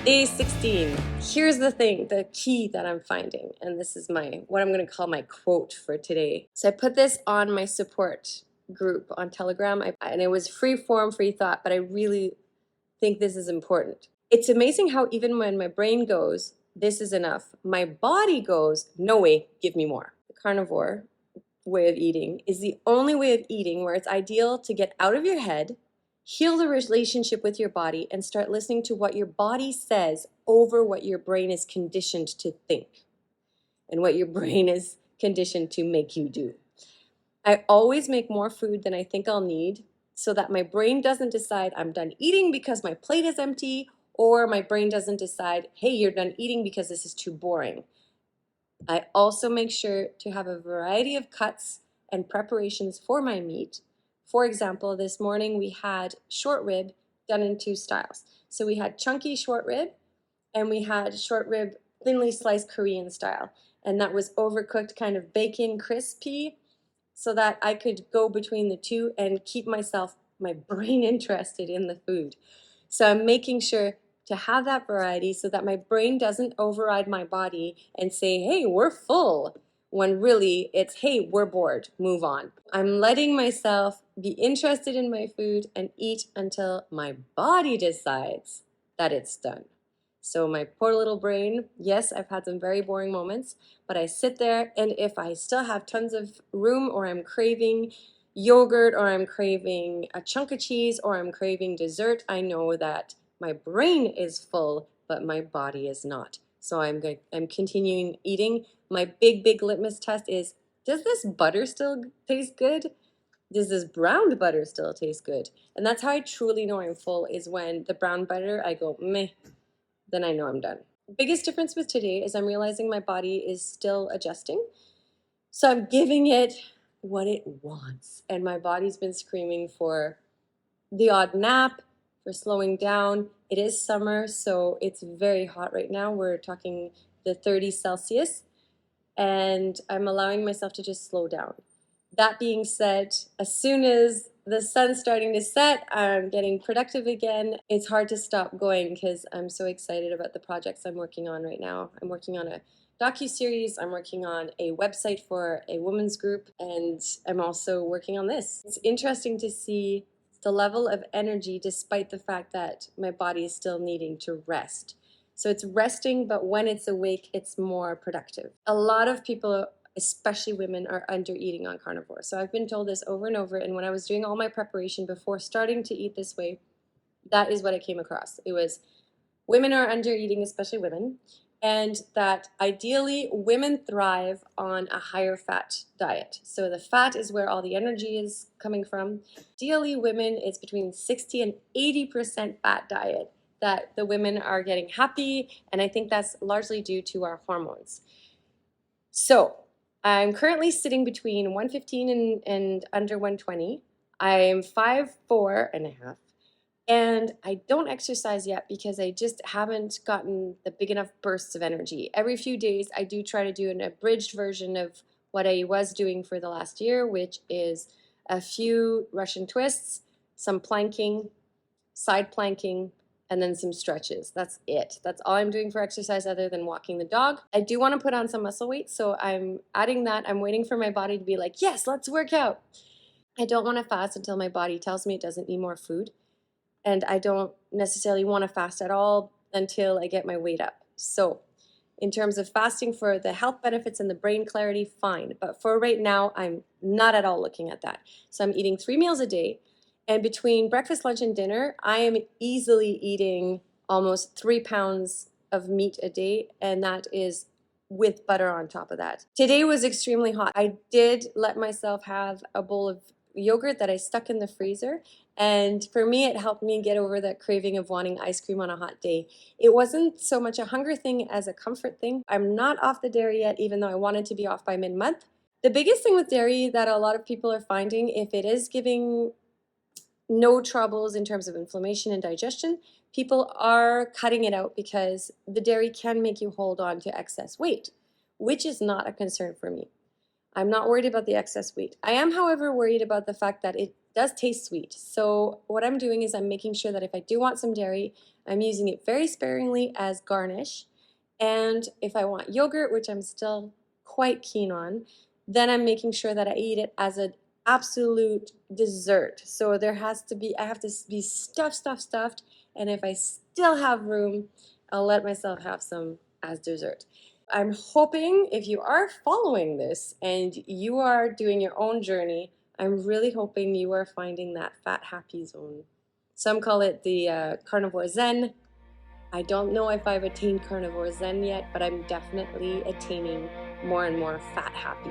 Day 16. Here's the thing, the key that I'm finding, and this is what I'm going to call my quote for today. So I put this on my support group on Telegram, and it was free form, free thought, but I really think this is important. It's amazing how even when my brain goes, this is enough, my body goes, no way, give me more. The carnivore way of eating is the only way of eating where it's ideal to get out of your head, heal the relationship with your body, and start listening to what your body says over what your brain is conditioned to think and what your brain is conditioned to make you do. I always make more food than I think I'll need so that my brain doesn't decide I'm done eating because my plate is empty, or my brain doesn't decide, hey, you're done eating because this is too boring. I also make sure to have a variety of cuts and preparations for my meat. For example, this morning we had short rib done in two styles. So we had chunky short rib and we had short rib thinly sliced Korean style. And that was overcooked kind of bacon crispy so that I could go between the two and keep my brain interested in the food. So I'm making sure to have that variety so that my brain doesn't override my body and say, hey, we're full, when really it's, hey, we're bored, move on. I'm letting myself be interested in my food and eat until my body decides that it's done. So my poor little brain, yes, I've had some very boring moments, but I sit there, and if I still have tons of room, or I'm craving yogurt, or I'm craving a chunk of cheese, or I'm craving dessert, I know that my brain is full, but my body is not. So I'm continuing eating. My big litmus test is, does this butter still taste good? Does this browned butter still taste good? And that's how I truly know I'm full, is when the brown butter, I go, meh, then I know I'm done. The biggest difference with today is I'm realizing my body is still adjusting. So I'm giving it what it wants. And my body's been screaming for the odd nap, for slowing down. It is summer, so it's very hot right now. We're talking the 30 Celsius, and I'm allowing myself to just slow down. That being said, as soon as the sun's starting to set, I'm getting productive again. It's hard to stop going because I'm so excited about the projects I'm working on right now. I'm working on a docuseries, I'm working on a website for a women's group, and I'm also working on this. It's interesting to see the level of energy despite the fact that my body is still needing to rest. So it's resting, but when it's awake, it's more productive. A lot of people, especially women, are under eating on carnivore. So I've been told this over and over, and when I was doing all my preparation before starting to eat this way, that is what I came across. It was women are under eating, especially women, and that ideally women thrive on a higher fat diet. So the fat is where all the energy is coming from. Ideally, women, it's between 60 and 80% fat diet that the women are getting happy, and I think that's largely due to our hormones. So I'm currently sitting between 115 and under 120. I'm 5'4.5", and I don't exercise yet because I just haven't gotten the big enough bursts of energy. Every few days, I do try to do an abridged version of what I was doing for the last year, which is a few Russian twists, some planking, side planking, and then some stretches. That's it. That's all I'm doing for exercise other than walking the dog. I do want to put on some muscle weight, so I'm adding that. I'm waiting for my body to be like, yes, let's work out. I don't want to fast until my body tells me it doesn't need more food. And I don't necessarily want to fast at all until I get my weight up. So in terms of fasting for the health benefits and the brain clarity, fine. But for right now, I'm not at all looking at that. So I'm eating 3 meals a day. And between breakfast, lunch, and dinner, I am easily eating almost 3 pounds of meat a day. And that is with butter on top of that. Today was extremely hot. I did let myself have a bowl of yogurt that I stuck in the freezer. And for me, it helped me get over that craving of wanting ice cream on a hot day. It wasn't so much a hunger thing as a comfort thing. I'm not off the dairy yet, even though I wanted to be off by mid-month. The biggest thing with dairy that a lot of people are finding, if it is giving no troubles in terms of inflammation and digestion, people are cutting it out because the dairy can make you hold on to excess weight, which is not a concern for me. I'm not worried about the excess weight. I am, however, worried about the fact that it does taste sweet. So what I'm doing is I'm making sure that if I do want some dairy, I'm using it very sparingly as garnish. And if I want yogurt, which I'm still quite keen on, then I'm making sure that I eat it as an absolute dessert. So there has to be, I have to be stuffed. And if I still have room, I'll let myself have some as dessert. I'm hoping if you are following this and you are doing your own journey, I'm really hoping you are finding that fat happy zone. Some call it the carnivore zen. I don't know if I've attained carnivore zen yet, but I'm definitely attaining more and more fat happy.